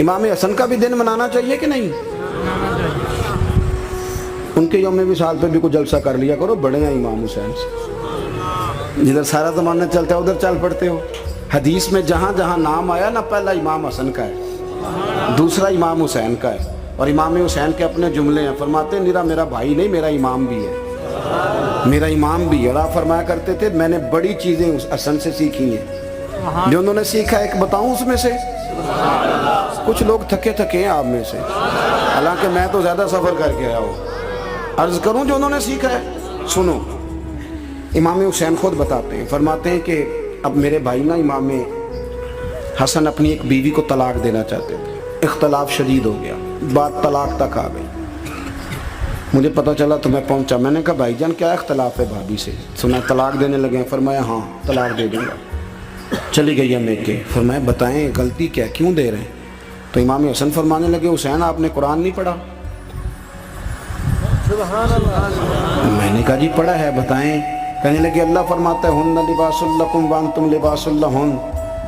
امام حسن کا بھی دن منانا چاہیے کہ نہیں؟ ان کے یوم وصال پہ بھی کوئی جلسہ کر لیا کرو، بڑے ہیں امام حسین سے، جدھر سارا زمانہ چلتا ہے ادھر چل پڑتے ہو۔ حدیث میں جہاں جہاں نام آیا نا، پہلا امام حسن کا ہے، دوسرا امام حسین کا ہے، اور امام حسین کے اپنے جملے ہیں، فرماتے ہیں نیرا میرا بھائی نہیں، میرا امام بھی ہے، میرا امام بھی ہے۔ آپ فرمایا کرتے تھے میں نے بڑی چیزیں اس حسن سے سیکھی ہیں، جو انہوں نے سیکھا ایک بتاؤں اس میں سے؟ کچھ لوگ تھکے تھکے ہیں آپ میں سے، حالانکہ میں تو زیادہ سفر کر کے آیا ہوں۔ عرض کروں جو انہوں نے سیکھا ہے، سنو۔ امام حسین خود بتاتے ہیں، فرماتے ہیں کہ اب میرے بھائی نا امام حسن اپنی ایک بیوی کو طلاق دینا چاہتے تھے، اختلاف شدید ہو گیا، بات طلاق تک آ گئی۔ مجھے پتہ چلا تو میں پہنچا، میں نے کہا بھائی جان کیا اختلاف ہے بھابھی سے؟ سنا طلاق دینے لگے ہیں۔ فرمایا ہاں طلاق دے دوں گا۔ چلی گئی ہے میکے، فرمایا بتائیں غلطی کیا، کیوں دے رہے ہیں؟ تو امام حسن فرمانے لگے حسین آپ نے قرآن نہیں پڑھا؟ میں نے کہا جی پڑھا ہے، بتائیں۔ کہنے لگے اللہ فرماتا ہے ہن لباس لکم وانتم لباس لہن،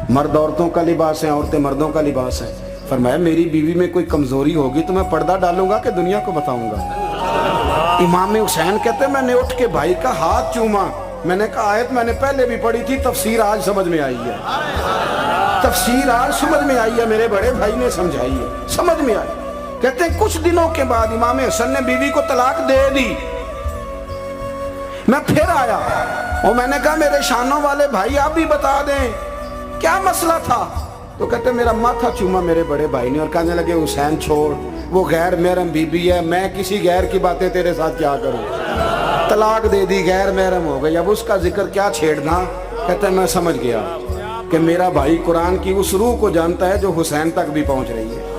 مرد عورتوں کا لباس ہے، عورتیں مردوں کا لباس ہے۔ فرمایا میری بیوی میں کوئی کمزوری ہوگی تو میں پردہ ڈالوں گا کہ دنیا کو بتاؤں گا؟ امام حسین کہتے ہیں میں نے اٹھ کے بھائی کا ہاتھ چوما، میں نے کہا آیت میں نے پہلے بھی پڑھی تھی، تفسیر آج سمجھ میں آئی ہے، تفسیر آج سمجھ میں آئی ہے، میرے بڑے بھائی نے سمجھائی ہے، سمجھ میں آئی۔ کہتے ہیں کچھ دنوں کے بعد امام حسن نے بیوی کو طلاق دے دی۔ میں پھر آیا اور میں نے کہا میرے شانوں والے بھائی آپ بھی بتا دیں کیا مسئلہ تھا؟ تو کہتے ہیں میرا ماتھا چوما میرے بڑے بھائی نے اور کہنے لگے حسین چھوڑ، وہ غیر محرم بیوی ہے، میں کسی غیر کی باتیں تیرے ساتھ کیا کروں؟ طلاق دے دی، غیر محرم ہو گئی، اب اس کا ذکر کیا چھیڑنا؟ کہتے ہیں میں سمجھ گیا کہ میرا بھائی قرآن کی اس روح کو جانتا ہے جو حسین تک بھی پہنچ رہی ہے۔